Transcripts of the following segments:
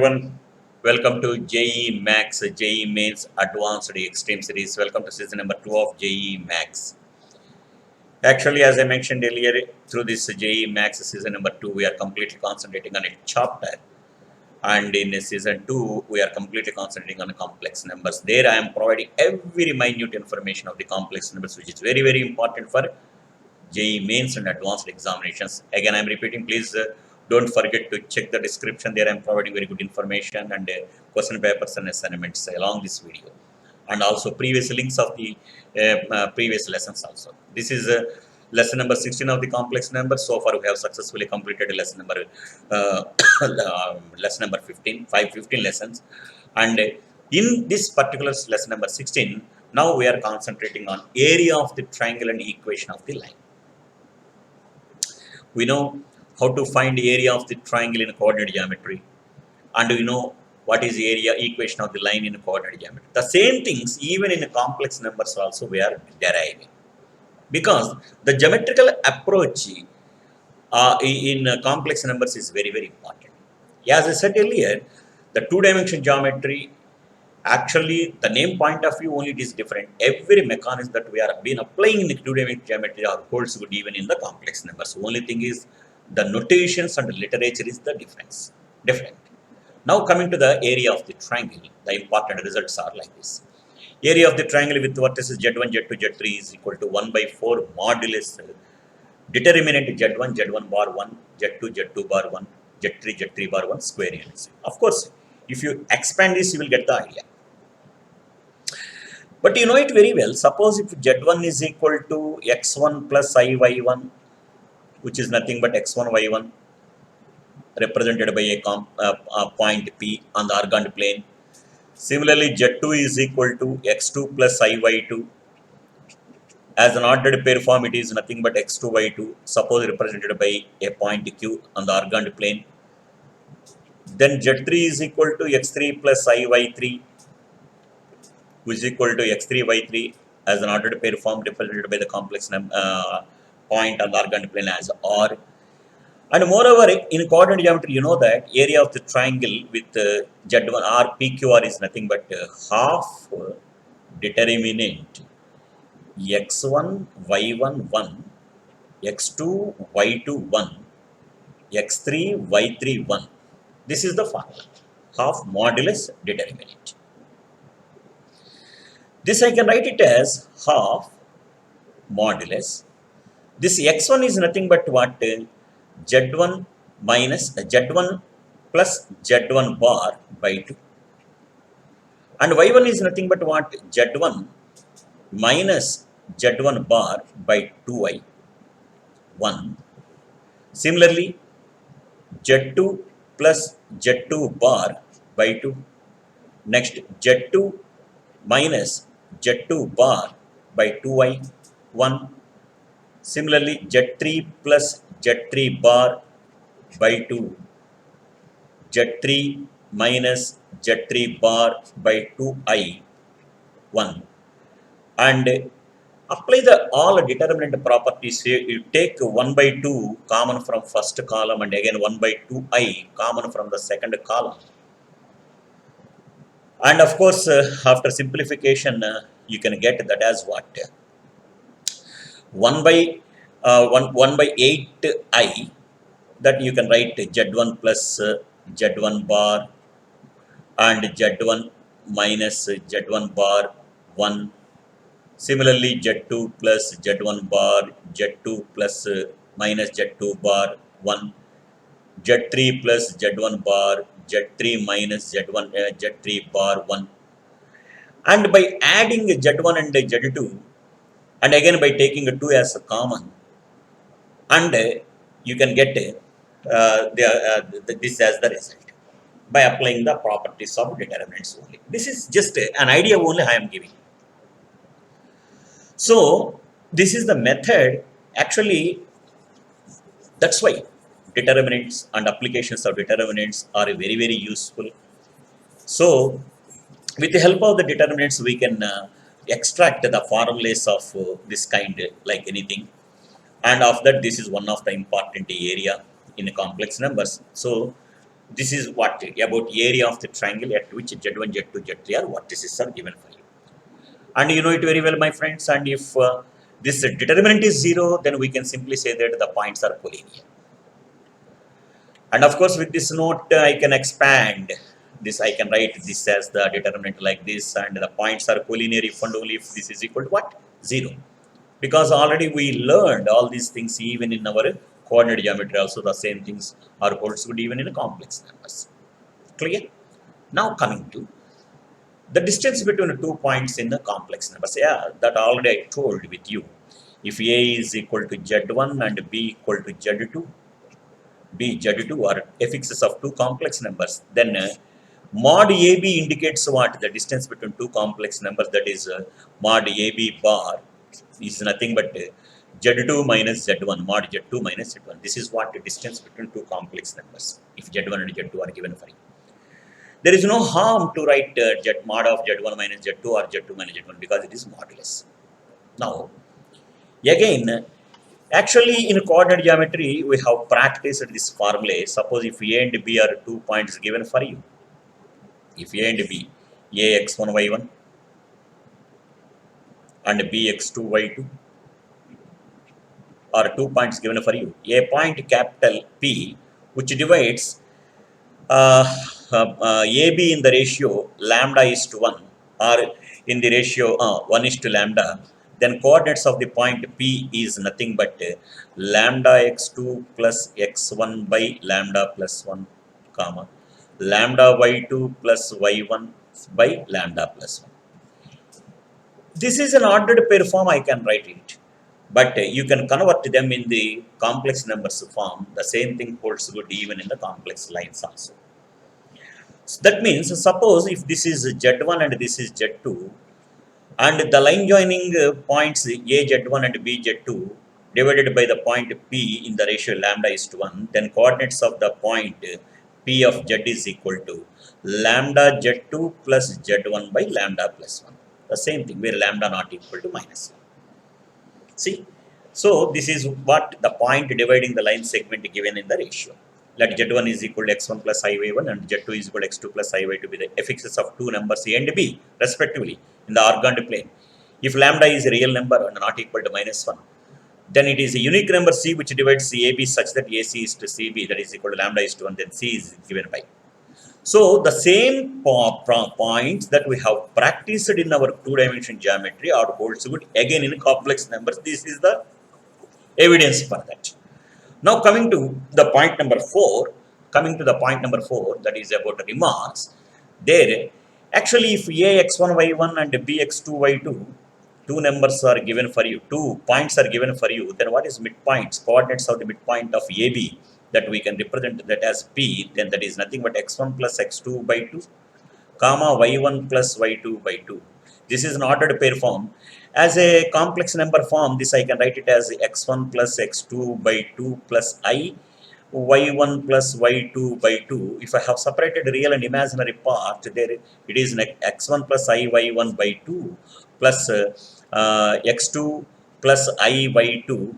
everyone. Welcome to JEE Max, JEE Mains Advanced Extreme Series. Welcome to season number 2 of JEE Max. Actually, as I mentioned earlier, through this JEE Max season number 2, we are completely concentrating on a chapter. And in season 2, we are completely concentrating on complex numbers. There I am providing every minute information of the complex numbers, which is very, very important for JEE Mains and Advanced Examinations. Again, I am repeating, please don't forget to check the description. There I am providing very good information and question papers and assignments along this video. And also previous links of the previous lessons also. This is lesson number 16 of the complex numbers. So far we have successfully completed lesson number lesson number 15, 15 lessons. And in this particular lesson number 16, now we are concentrating on area of the triangle and equation of the line. We know how to find the area of the triangle in coordinate geometry, and we know what is the area equation of the line in coordinate geometry. The same things even in complex numbers also we are deriving, because the geometrical approach in complex numbers is very, very important. As I said earlier, the two-dimension geometry, actually the name point of view only it is different. Every mechanism that we are been applying in the two-dimension geometry are holds good even in the complex numbers. Only thing is the notations and the literature is the different. Now coming to the area of the triangle, the important results are like this. Area of the triangle with vertices Z1, Z2, Z3 is equal to 1 by 4 modulus determinant Z1, Z1 bar 1, Z2, Z2 bar 1, Z3, Z3 bar 1 square units. Of course, if you expand this, you will get the idea. But you know it very well. Suppose if Z1 is equal to X1 plus IY1, which is nothing but X1, Y1, represented by a point P on the organded plane. Similarly, Z2 is equal to X2 plus IY2. As an ordered pair form, it is nothing but X2, Y2, suppose represented by a point Q on the organded plane. Then Z3 is equal to X3 plus IY3, which is equal to X3, Y3 as an ordered pair form represented by the complex point on the organded plane as R. And moreover, in coordinate geometry, you know that area of the triangle with Z1 R PQR is nothing but half determinant X1 Y1 1, X2 Y2 1, X3 Y3 1. This is the formula, half modulus determinant. This I can write it as half modulus. This X1 is nothing but what? Z1 minus Z1 plus Z1 bar by 2. And Y1 is nothing but what? Z1 minus Z1 bar by 2i 1. Similarly, Z2 plus Z2 bar by 2. Next, Z2 minus Z2 bar by 2i 1. Similarly, Z3 plus Z3 bar by 2. Z3 minus Z3 bar by 2i 1. And apply the all determinant properties here. You take 1 by 2 common from first column and again 1 by 2i common from the second column. And of course, after simplification, you can get that as what? 1 by 8i, that you can write Z1 plus Z1 bar and Z1 minus Z1 bar 1. Similarly, Z2 plus Z1 bar, Z2 plus minus Z2 bar 1, Z3 plus Z1 bar, Z3 minus Z3 bar 1. And by adding Z1 and Z2, and again by taking 2 as a common, and you can get this as the result by applying the properties of determinants only. This is just an idea only I am giving. So this is the method. Actually, that's why determinants and applications of determinants are very, very useful. So with the help of the determinants, we can extract the formulas of this kind like anything. And of that, this is one of the important area in complex numbers. So This is what about area of the triangle at which Z1, Z2, Z3 are vertices are given for you. And you know it very well, my friends. And if this determinant is 0, then we can simply say that the points are collinear. And of course, with this note, I can expand this. I can write this as the determinant like this, and the points are collinear if and only if this is equal to what? 0. Because already we learned all these things even in our coordinate geometry. Also, the same things are holds good even in complex numbers. Clear? Now coming to the distance between the 2 points in the complex numbers. Yeah, that already I told with you. If A is equal to Z1 and B equal to Z2, B, Z2 are affixes of two complex numbers, then mod AB indicates what? The distance between two complex numbers, that is mod AB bar is nothing but Z2 minus Z1, mod Z2 minus Z1. This is what the distance between two complex numbers, if Z1 and Z2 are given for you. There is no harm to write mod of Z1 minus Z2 or Z2 minus Z1 because it is modulus. Now, again, actually in coordinate geometry, we have practiced this formula. Suppose if A and B are 2 points given for you, if A and B, A x1 y1 and B x2 y2 are 2 points given for you, a point capital P which divides AB in the ratio lambda is to 1 or in the ratio 1 is to lambda, then coordinates of the point P is nothing but lambda x2 plus x1 by lambda plus 1, comma, lambda y2 plus y1 by lambda plus 1. This is an ordered pair form, I can write it. But you can convert them in the complex numbers form. The same thing holds good even in the complex lines also. So that means, suppose if this is Z1 and this is Z2, and the line joining points A Z1 and B Z2 divided by the point P in the ratio lambda is to 1, then coordinates of the point P of Z is equal to lambda Z2 plus Z1 by lambda plus 1. The same thing where lambda not equal to minus 1. See, so this is what the point dividing the line segment given in the ratio. Let Z1 is equal to x1 plus iy1 and Z2 is equal to x2 plus iy2 be the affixes of two numbers A and B respectively in the organd plane. If lambda is a real number and not equal to minus 1, then it is a unique number C which divides AB such that AC is to CB, that is equal to lambda is to 1, then C is given by. So the same points that we have practiced in our two-dimensional geometry are holds good again in complex numbers. This is the evidence for that. Now coming to the point number 4, that is about remarks. There, actually if A x1 y1 and B x2 y2, two numbers are given for you, 2 points are given for you, then what is midpoints? Coordinates of the midpoint of AB that we can represent that as P, then that is nothing but x1 plus x2 by 2, comma y1 plus y2 by 2. This is an ordered pair form. As a complex number form, this I can write it as x1 plus x2 by 2 plus I, y1 plus y2 by 2. If I have separated real and imaginary part, there it is x1 plus I y1 by 2 plus x2 plus I y2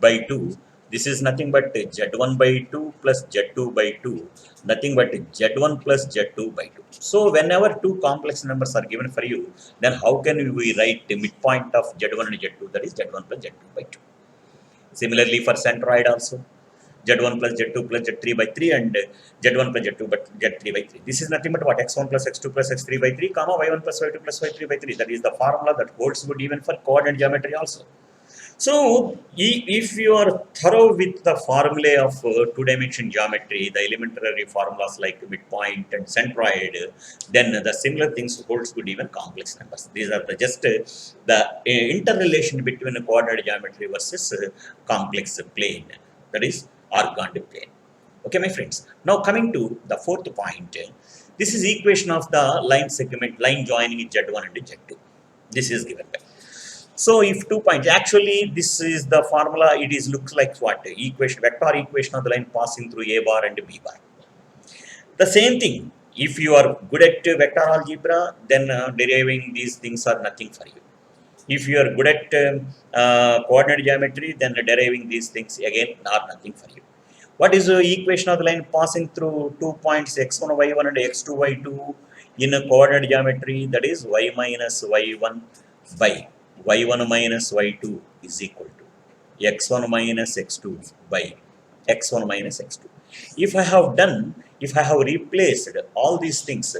by 2. This is nothing but Z1 by 2 plus Z2 by 2, nothing but Z1 plus Z2 by 2. So whenever two complex numbers are given for you, then how can we write the midpoint of Z1 and Z2, that is Z1 plus Z2 by 2. Similarly for centroid also, Z1 plus Z2 plus Z3 by 3 and Z1 plus Z2 but Z3 by 3. This is nothing but what? X1 plus X2 plus X3 by 3, comma Y1 plus Y2 plus Y3 by 3. That is the formula that holds good even for coordinate geometry also. So, if you are thorough with the formulae of two-dimensional geometry, the elementary formulas like midpoint and centroid, then the similar things holds good even complex numbers. These are just the interrelation between coordinate geometry versus complex plane, that is organd plane. Okay, my friends. Now coming to the fourth point, this is equation of the line segment, line joining Z1 and Z2. This is given by. So if 2 points, actually this is the formula, it is looks like what? Equation, vector equation of the line passing through A bar and B bar. The same thing, if you are good at vector algebra, then deriving these things are nothing for you. If you are good at coordinate geometry, then deriving these things again are nothing for you. What is the equation of the line passing through 2 points x1, y1 and x2, y2 in a coordinate geometry? That is y minus y1 by y1 minus y2 is equal to x1 minus x2 by x1 minus x2. If I have replaced all these things,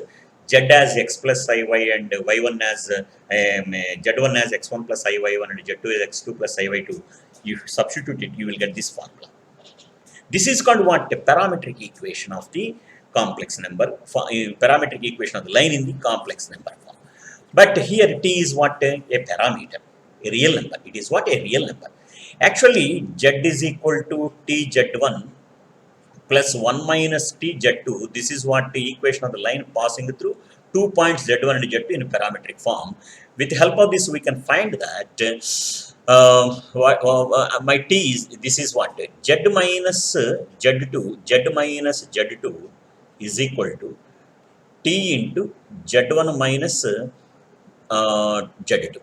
z as x plus iy and y1 as z1 as x1 plus iy1 and z2 as x2 plus iy2, you substitute it, you will get this formula. This is called what? A parametric equation of the complex number, parametric equation of the line in the complex number form. But here t is what? A parameter, a real number. It is what? A real number. Actually, z is equal to t z1 plus 1 minus t z2. This is what the equation of the line passing through 2 points z1 and z2 in parametric form. With the help of this, we can find that my t is, this is what? Z minus z2 is equal to t into z1 minus z2.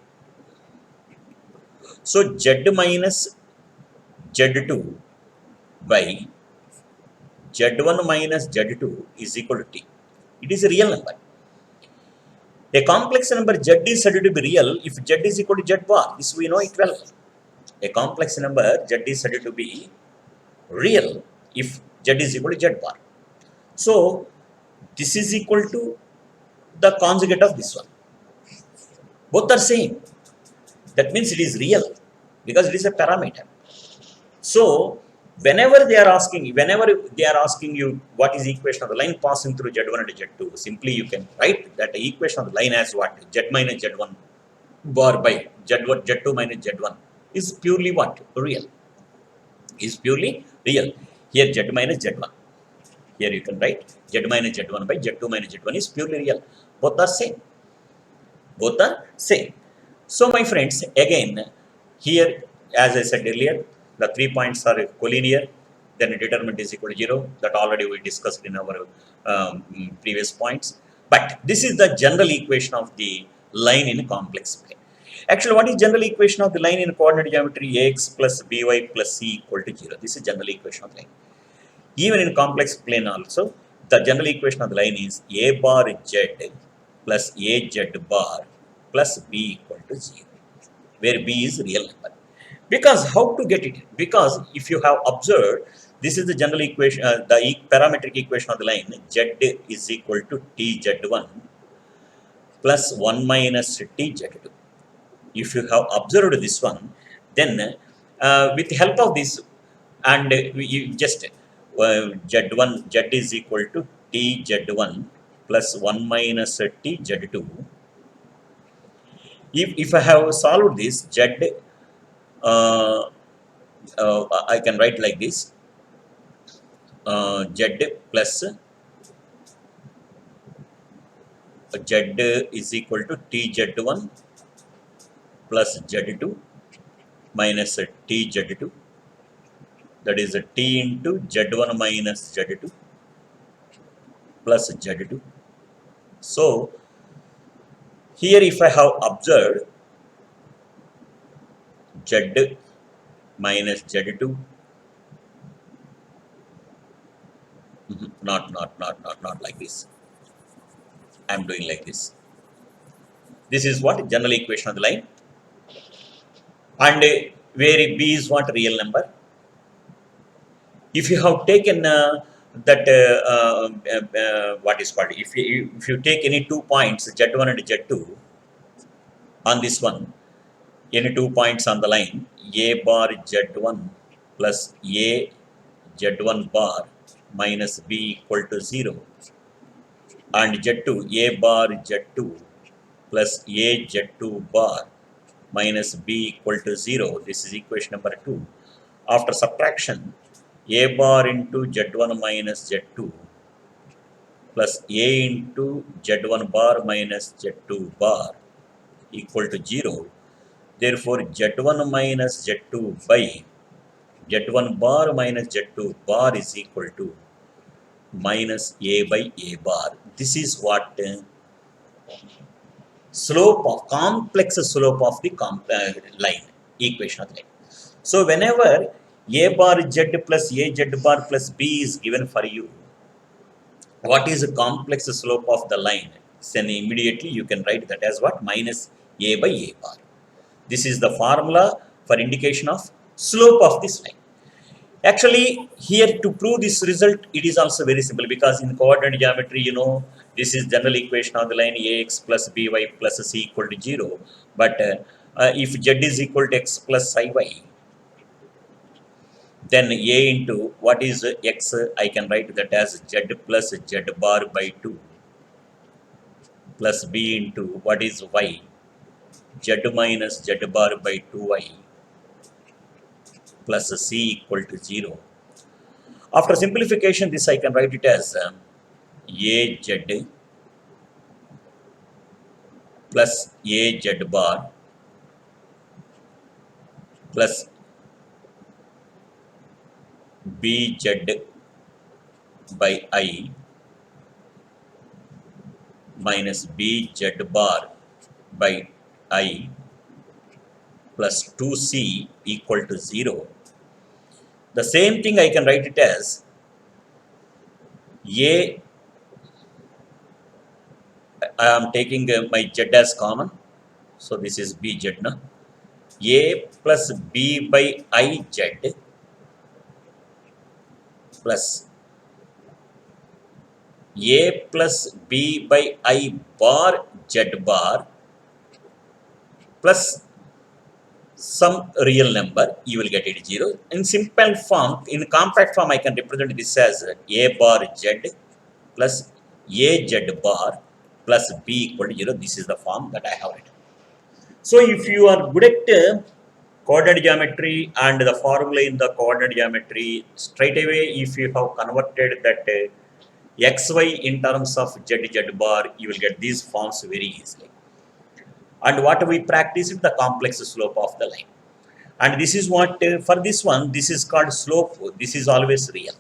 So z minus z2 by z1 minus z2 is equal to t. It is a real number. A complex number z is said to be real if z is equal to z bar. This we know it well. A complex number z is said to be real if z is equal to z bar. So this is equal to the conjugate of this one. Both are same. That means it is real because it is a parameter. So whenever they are asking you what is the equation of the line passing through z1 and z2, simply you can write that the equation of the line as what? Z minus z1 bar by z2 minus z1 is purely what? Real. Is purely real. Here z minus z1. Here you can write z minus z1 by z2 minus z1 is purely real. Both are same. Both are same. So my friends, again, here as I said earlier, the 3 points are collinear, then determinant is equal to 0. That already we discussed in our previous points. But this is the general equation of the line in a complex plane. Actually, what is general equation of the line in coordinate geometry? Ax plus by plus c equal to 0. This is general equation of the line. Even in complex plane also, the general equation of the line is a bar z plus a z bar plus b equal to 0, where b is real number. Because how to get it? Because if you have observed, this is the general equation, the parametric equation of the line, z is equal to t z1 plus 1 minus t z2. If you have observed this one, then with the help of this, and you just z1, z is equal to t z1 plus 1 minus t z2. If I have solved this, z, I can write like this, z plus z is equal to t z1 plus z2 minus t z2, that is t into z1 minus z2 plus z2. So here if I have observed z minus z2, not like this. I am doing like this. This is what? General equation of the line. And where b is what? Real number. If you have taken that what is called, if you take any 2 points z1 and z2 on this one, any 2 points on the line, a bar z1 plus a z1 bar minus b equal to 0, and z2, a bar z2 plus a z2 bar minus b equal to 0. This is equation number 2. After subtraction, a bar into z1 minus z2 plus a into z1 bar minus z2 bar equal to 0. Therefore, z1 minus z2 by z1 bar minus z2 bar is equal to minus a by a bar. This is what? Slope of complex slope of the line, equation of the line. So whenever A bar z plus a z bar plus b is given for you. What is the complex slope of the line? Then immediately you can write that as what? Minus a by a bar. This is the formula for indication of slope of this line. Actually, here to prove this result, it is also very simple because in coordinate geometry, this is general equation of the line ax plus by plus c equal to 0. But if z is equal to x plus iy, then a into what is x, I can write that as z plus z bar by 2 plus b into what is y, z minus z bar by 2y plus c equal to 0. After simplification, this I can write it as az plus az bar plus bz by I minus bz bar by I plus 2c equal to 0. The same thing I can write it as a, I am taking my z as common, so this is bz now. A plus b by iz plus a plus b by I bar z bar plus some real number, you will get it 0. In simple form, in compact form, I can represent this as a bar z plus a z bar plus b equal to 0. This is the form that I have written. So if you are good at coordinate geometry and the formula in the coordinate geometry, straight away if you have converted that xy in terms of z bar, you will get these forms very easily. And what we practice is the complex slope of the line. And this is what, for this one, this is called slope. This is always real.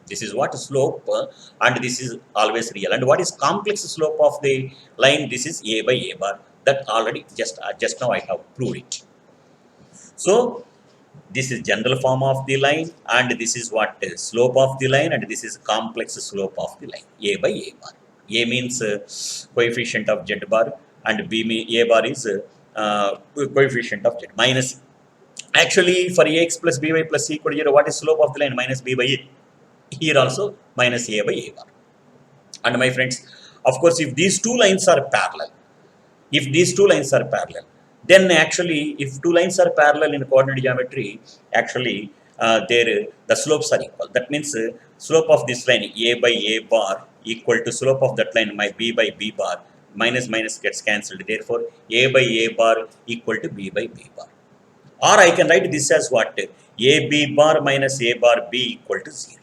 This is what slope, and this is always real. And what is complex slope of the line? This is a by a bar. That already just now I have proved it. So this is general form of the line, and this is what slope of the line, and this is complex slope of the line, a by a bar. A means coefficient of z bar, and b a bar is coefficient of z minus. Actually, for ax plus by plus c equal to 0, what is slope of the line? Minus b by a. Here also minus a by a bar. And my friends, of course, if these two lines are parallel, then actually, if two lines are parallel in coordinate geometry, actually the slopes are equal. That means slope of this line a by a bar equal to slope of that line my b by b bar. Minus minus gets cancelled. Therefore, a by a bar equal to b by b bar. Or I can write this as what? A b bar minus a bar b equal to 0.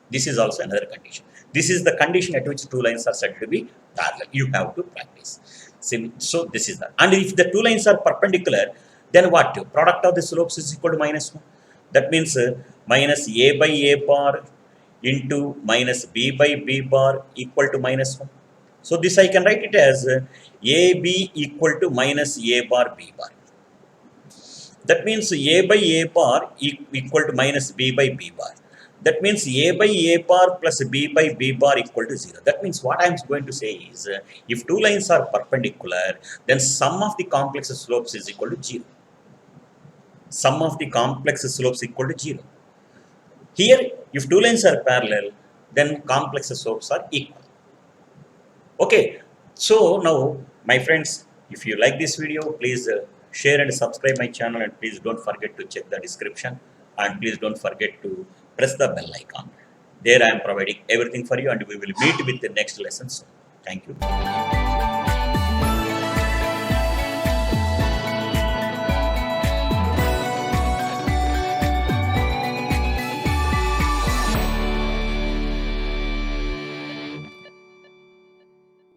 This is also another condition. This is the condition at which two lines are said to be parallel. You have to practice. So this is that. And if the two lines are perpendicular, then what? Product of the slopes is equal to minus 1. That means minus a by a bar into minus b by b bar equal to minus 1. So this I can write it as ab equal to minus a bar b bar. That means a by a bar equal to minus b by b bar. That means a by a bar plus b by b bar equal to 0. That means what I am going to say is, if two lines are perpendicular, then sum of the complex slopes is equal to 0. Sum of the complex slopes equal to 0. Here, if two lines are parallel, then complex slopes are equal. Okay, so now, my friends, if you like this video, please share and subscribe my channel, and please don't forget to check the description, and please don't forget to press the bell icon. There I am providing everything for you, and we will meet with the next lesson soon. Thank you.